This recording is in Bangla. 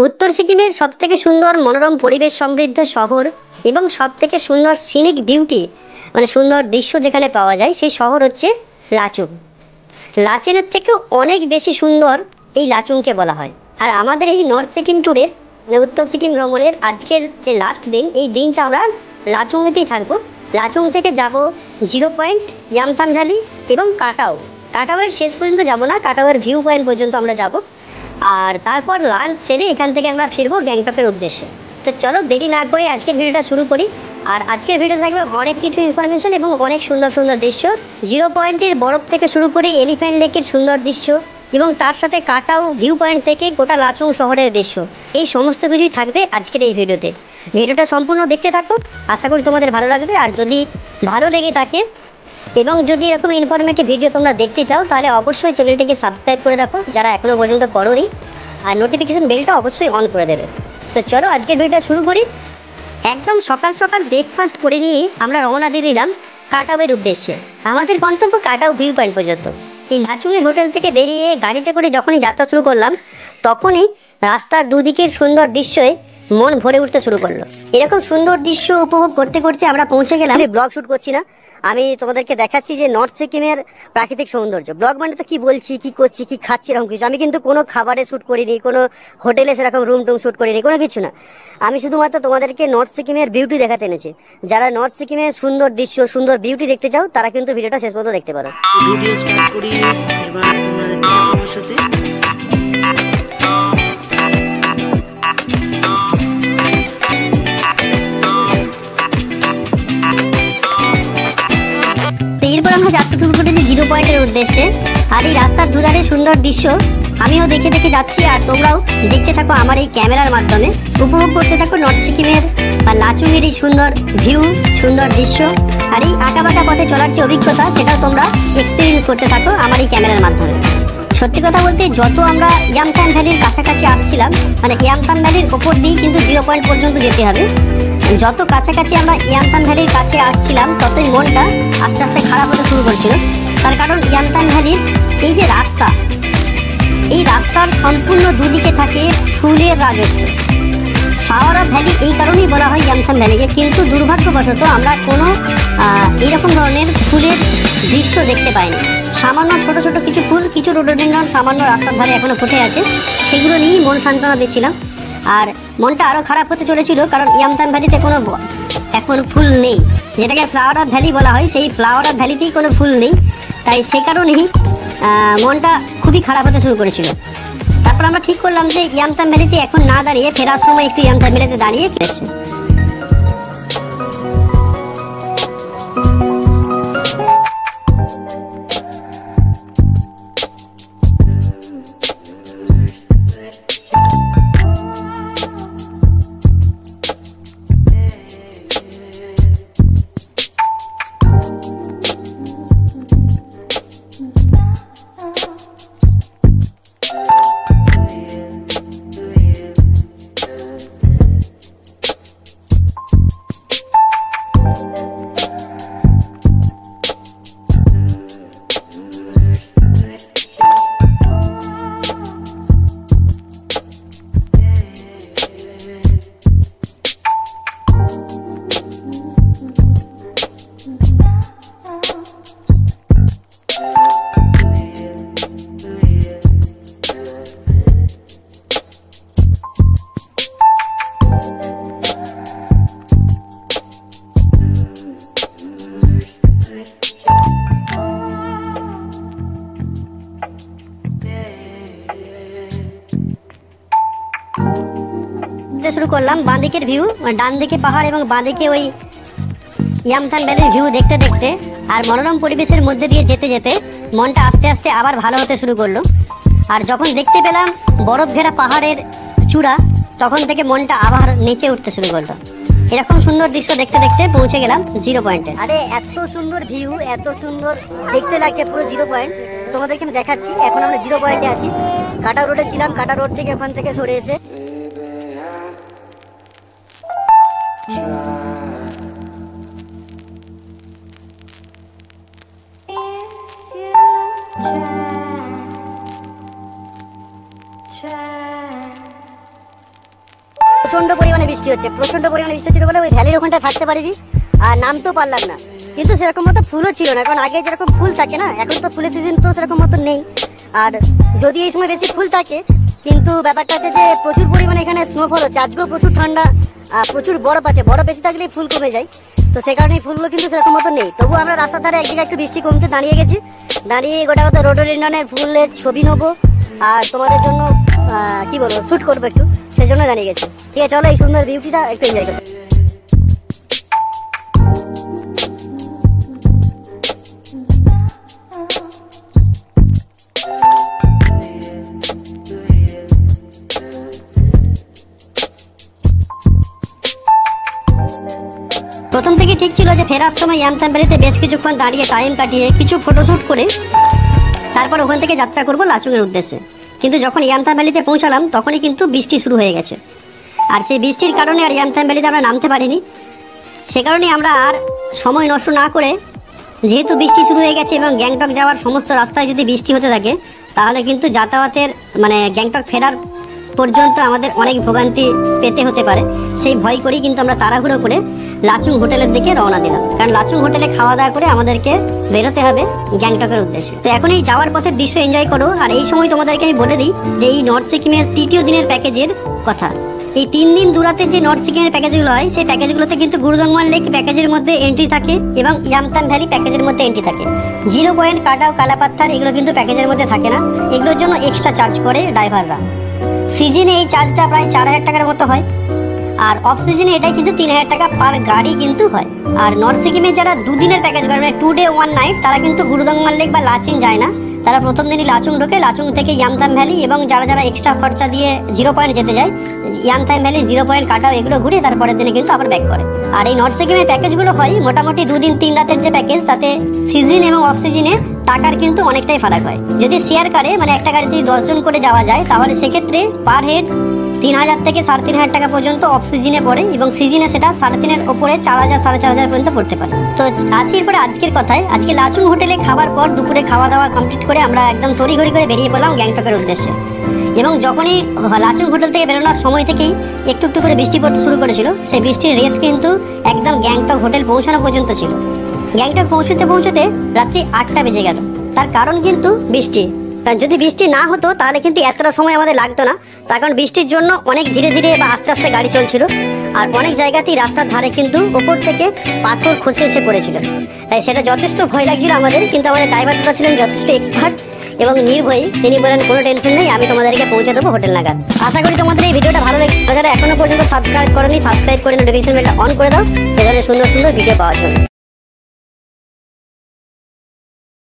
উত্তর সিকিমের সবথেকে সুন্দর মনোরম পরিবেশ সমৃদ্ধ শহর এবং সবথেকে সুন্দর সিনিক বিউটি মানে সুন্দর দৃশ্য যেখানে পাওয়া যায় সেই শহর হচ্ছে লাচুং। লাচেনের থেকেও অনেক বেশি সুন্দর এই লাচুংকে বলা হয়। আর আমাদের এই নর্থ সিকিম ট্যুরের মানে উত্তর সিকিম ভ্রমণের আজকের যে লাস্ট দিন, এই দিনটা আমরা লাচুংয়েতেই থাকবো। লাচুং থেকে যাব জিরো পয়েন্ট, ইয়ামথাং ভ্যালি এবং কাটাও। কাটাওয়ের শেষ পর্যন্ত যাব না, কাটাওয়ের ভিউ পয়েন্ট পর্যন্ত আমরা যাব। আর তারপর লাঞ্চ সেরে এখান থেকে আমরা ফিরবো গ্যাংটকের উদ্দেশ্যে। তো চলো দেরি না করে আজকের ভিডিওটা শুরু করি। আর আজকের ভিডিও থাকবে অনেক কিছু ইনফরমেশন এবং অনেক সুন্দর সুন্দর দৃশ্য। জিরো পয়েন্টের বরফ থেকে শুরু করে এলিফ্যান্ট লেকের সুন্দর দৃশ্য এবং তার সাথে কাটাও ভিউ পয়েন্ট থেকে গোটা লাচুং শহরের দৃশ্য, এই সমস্ত কিছুই থাকবে আজকের এই ভিডিওতে। ভিডিওটা সম্পূর্ণ দেখতে থাকো, আশা করি তোমাদের ভালো লাগবে। আর যদি ভালো লেগে থাকে এবং যদি এরকম ইনফরমেটিভ ভিডিও তোমরা দেখতে চাও তাহলে অবশ্যই চ্যানেলটিকে সাবস্ক্রাইব করে রাখো যারা এখনও পর্যন্ত করোনি, আর নোটিফিকেশন বেলটা অবশ্যই অন করে দেবে। তো চলো আজকের ভিডিওটা শুরু করি। একদম সকাল সকাল ব্রেকফাস্ট করে নিয়ে আমরা রওনা দিয়ে দিলাম কাটাওয়ের উদ্দেশ্যে। আমাদের গন্তব্য কাটাও ভিউ পয়েন্ট পর্যন্ত। এই লাচুংয়ের হোটেল থেকে বেরিয়ে গাড়িতে করে যখনই যাত্রা শুরু করলাম তখনই রাস্তার দুদিকের সুন্দর দৃশ্যে মন ভরে উঠতে শুরু করলো। এরকম সুন্দর দৃশ্য উপভোগ করতে করতে আমরা পৌঁছে গেলাম। আমি ব্লগ শুট করছি না, আমি তোমাদেরকে দেখাচ্ছি যে নর্থ সিকিমের প্রাকৃতিক সৌন্দর্য। ব্লগ মানে তো কি বলছি, কি করছি, কি খাচ্ছি, এরকম কিছু। আমি কিন্তু কোনো খাবারে শ্যুট করিনি, কোনো হোটেলে সেরকম রুম টুম শ্যুট করিনি, কোনো কিছু না। আমি শুধুমাত্র তোমাদেরকে নর্থ সিকিমের বিউটি দেখাতে এনেছি। যারা নর্থ সিকিমের সুন্দর দৃশ্য, সুন্দর বিউটি দেখতে চাও তারা কিন্তু ভিডিওটা শেষ পর্যন্ত দেখতে পারো। ভিডিও স্টার্ট করি এবার তোমাদের আমার সাথে। এরপর আমরা যাত্রা শুরু করেছি জিরো পয়েন্টের উদ্দেশ্যে। আর এই রাস্তার দুধারে সুন্দর দৃশ্য আমিও দেখে দেখে যাচ্ছি, আর তোমরাও দেখতে থাকো আমার এই ক্যামেরার মাধ্যমে। উপভোগ করতে থাকো নর্থ সিকিমের বা লাচুংয়ের এই সুন্দর ভিউ, সুন্দর দৃশ্য। আর এই আঁকাবাঁকা পথে চলার যে অভিজ্ঞতা সেটাও তোমরা এক্সপিরিয়েন্স করতে থাকো আমার এই ক্যামেরার মাধ্যমে। সত্যি কথা বলতে যত আমরা ইয়ামথাং ভ্যালির কাছাকাছি আসছিলাম, মানে ইয়ামথাং ভ্যালির ওপর দিয়েই কিন্তু জিরো পয়েন্ট পর্যন্ত যেতে হবে, যত কাছাকাছি আমরা ইয়ামথাং ভ্যালির কাছে আসছিলাম ততই মনটা আস্তে আস্তে খারাপ হতে শুরু করছিল। তার কারণ ইয়ামথাং ভ্যালির এই যে রাস্তা, এই রাস্তার সম্পূর্ণ দুদিকে থাকে ফুলের রাজত্ব। ফ্লাওয়ার অফ ভ্যালি এই কারণেই বলা হয় ইয়ামথাং ভ্যালিকে, কিন্তু দুর্ভাগ্যবশত আমরা কোনো এইরকম ধরনের ফুলের দৃশ্য দেখতে পাইনি। সামান্য ছোট ছোট কিছু ফুল, কিছু রোডোডেন্ড্রন সামান্য রাস্তার ধারে এখনো ফুটে আছে, সেগুলো নিয়েই মন সান্ত্বনা দিচ্ছিলাম। আর মনটা আরও খারাপ হতে চলেছিল কারণ ইয়ামথাং ভ্যালিতে কোনো এখন ফুল নেই, যেটাকে ফ্লাওয়ার অফ ভ্যালি বলা হয়, সেই ফ্লাওয়ার অফ ভ্যালিতেই কোনো ফুল নেই। তাই সে কারণেই মনটা খুবই খারাপ হতে শুরু করেছিল। তারপর আমরা ঠিক করলাম যে ইয়ামথাং ভ্যালিতে এখন না দাঁড়িয়ে ফেরার সময় একটু ইয়ামথাং ভ্যালিতে দাঁড়িয়ে ফিরেছে। শুরু করলাম বাঁদিকের ভিউ, ডান দিকে পাহাড় এবং বাঁদিকে ওই ইয়ামথাং ভ্যালির ভিউ দেখতে দেখতে আর মনোরম পরিবেশের মধ্যে দিয়ে যেতে যেতে মনটা আস্তে আস্তে আবার ভালো হতে শুরু করলো। আর যখন দেখতে পেলাম বরফ ঘেরা পাহাড়ের চূড়া, তখন থেকে মনটা আবার নিচে উঠতে শুরু করলো। এরকম সুন্দর দৃশ্য দেখতে দেখতে পৌঁছে গেলাম জিরো পয়েন্টে। আরে এত সুন্দর ভিউ, এত সুন্দর দেখতে লাগছে পুরো জিরো পয়েন্ট, তোমাদেরকে আমি দেখাচ্ছি। এখন আমরা জিরো পয়েন্টে আছি, কাটা রোডে ছিলাম, কাটা রোড থেকে ওখান থেকে সরে এসে প্রচন্ড পরিমাণে বৃষ্টি হচ্ছে বলে ওই ভ্যালির ওখানটা থাকতে পারিনি আর নামতেও পারলাম না। কিন্তু সেরকম মতো ফুলও ছিল না, কারণ আগে যেরকম ফুল থাকে না, এখন তো ফুলের সিজন তো সেরকম মতো নেই। আর যদি এই সময় বেশি ফুল থাকে, কিন্তু ব্যাপারটা হচ্ছে যে প্রচুর পরিমাণে এখানে স্নোফল হচ্ছে, আজকেও প্রচুর ঠান্ডা, প্রচুর বরফ আছে, বরফ বেশি থাকলেই ফুল কমে যায়, তো সে কারণে ফুলগুলো কিন্তু সেরকম মতো নেই। তবু আমরা রাস্তার ধারে এক জায়গায় একটু বৃষ্টি কমতে দাঁড়িয়ে গেছি, দাঁড়িয়ে গোটা কথা রোডোডেনড্রনের ফুলের ছবি নেবো আর তোমাদের জন্য কি বলবো শ্যুট করবো একটু, সেই জন্য দাঁড়িয়ে গেছি। ঠিক আছে, চলো এই সুন্দর বিউটিটা একটু এনজয় করো। প্রথম থেকে ঠিক ছিল যে ফেরার সময় ইয়ামথাং ভ্যালিতে বেশ কিছুক্ষণ দাঁড়িয়ে টাইম কাটিয়ে কিছু ফটোশ্যুট করে তারপর ওখান থেকে যাত্রা করব লাচুংয়ের উদ্দেশ্যে। কিন্তু যখন ইয়ামথাং ভ্যালিতে পৌঁছালাম তখনই কিন্তু বৃষ্টি শুরু হয়ে গেছে, আর সেই বৃষ্টির কারণে আর ইয়ামথাং ভ্যালিতে আমরা নামতে পারিনি। সে কারণে আমরা আর সময় নষ্ট না করে, যেহেতু বৃষ্টি শুরু হয়ে গেছে এবং গ্যাংটক যাওয়ার সমস্ত রাস্তায় যদি বৃষ্টি হতে থাকে, তাহলে কিন্তু যাতায়াতের মানে গ্যাংটক ফেরার পর্যন্ত আমাদের অনেক ভোগান্তি পেতে হতে পারে। সেই ভয় করেই কিন্তু আমরা তাড়াহুড়ো করে লাচুং হোটেলের দিকে রওনা দিলাম, কারণ লাচুং হোটেলে খাওয়া দাওয়া করে আমাদেরকে বেরোতে হবে গ্যাংটকের উদ্দেশ্যে। তো এখন এই যাওয়ার পথের দৃশ্য এনজয় করো। আর এই সময় তোমাদেরকে আমি বলে দিই যে এই নর্থ সিকিমের তৃতীয় দিনের প্যাকেজের কথা। এই 3 দিন 2 রাতের যে নর্থ সিকিমের প্যাকেজগুলো হয়, সেই প্যাকেজগুলোতে কিন্তু গুরুদংমান লেক প্যাকেজের মধ্যে এন্ট্রি থাকে এবং ইয়ামথাং ভ্যালি প্যাকেজের মধ্যে এন্ট্রি থাকে। 0 পয়েন্ট কাটাও কালাপাত্থার এগুলো কিন্তু প্যাকেজের মধ্যে থাকে না, এগুলোর জন্য এক্সট্রা চার্জ করে ড্রাইভাররা। সিজনে এই চার্জটা প্রায় 4000 টাকার মতো হয়, আর অফ সিজনে এটা কিন্তু 3000 টাকা পার গাড়ি কিন্তু হয়। আর নর্থ সিকিমের যারা 2 দিনের প্যাকেজ করে, মানে 2 ডে 1 নাইট, তারা কিন্তু গুরুদংমান লেক বা লাচিং যায় না, তারা প্রথম দিনই লাচুং ঢোকে, লাচুং থেকে ইয়ামথাং ভ্যালি এবং যারা এক্সট্রা খরচা দিয়ে 0 পয়েন্ট যেতে যায়, ইয়ামথাং ভ্যালি 0 পয়েন্ট কাটাও এগুলো ঘুরে তারপরের দিনে কিন্তু আবার ব্যাক করে। আর এই নর্থ সিকিমের প্যাকেজগুলো হয় মোটামুটি 2 দিন 3 রাতের যে প্যাকেজ, তাতে সিজন এবং অফ সিজনে টাকার কিন্তু অনেকটাই ফারাক হয়। যদি শেয়ার কারে মানে একটা গাড়িতে 10 জন করে যাওয়া যায়, তাহলে সেক্ষেত্রে পার হেড 3000 থেকে 3500 টাকা পর্যন্ত অফ সিজনে পড়ে, এবং সিজনে সেটা 3.5-এর ওপরে 4000 4500 পর্যন্ত পড়তে পারে। তো আসি এরপরে আজকের কথায়। আজকে লাচুং হোটেলে খাবার পর দুপুরে খাওয়া দাওয়া কমপ্লিট করে আমরা একদম তড়িঘড়ি করে বেরিয়ে পড়লাম গ্যাংটকের উদ্দেশ্যে। এবং যখনই লাচুং হোটেল থেকে বেরোনোর সময় থেকেই একটু একটু করে বৃষ্টি পড়তে শুরু করেছিল, সেই বৃষ্টির রেস কিন্তু একদম গ্যাংটক হোটেল পৌঁছানো পর্যন্ত ছিল। গ্যাংটক পৌঁছতে রাত্রি 8টা বেজে গেল। তার কারণ কিন্তু বৃষ্টি। যদি বৃষ্টি না হতো তাহলে কিন্তু এতটা সময় আমাদের লাগতো না, তার কারণ বৃষ্টির জন্য অনেক ধীরে ধীরে বা আস্তে আস্তে গাড়ি চলছিল, আর অনেক জায়গাতেই রাস্তার ধারে কিন্তু ওপর থেকে পাথর খসে এসে পড়েছিল। তাই সেটা যথেষ্ট ভয় লাগছিল আমাদের, কিন্তু আমাদের ড্রাইভারটা ছিলেন যথেষ্ট এক্সপার্ট এবং নির্ভয়ী। তিনি বলেন কোনো টেনশন নেই, আমি তোমাদেরকে পৌঁছে দেবো হোটেল নাগাদ। আশা করি তোমাদের এই ভিডিওটা ভালো লাগে। যারা এখনো পর্যন্ত সাবস্ক্রাইব করেনি, সাবস্ক্রাইব করে নোটিফিকেশন বেলটা অন করে দাও, সে ধরনের সুন্দর সুন্দর ভিডিও পাওয়ার জন্য।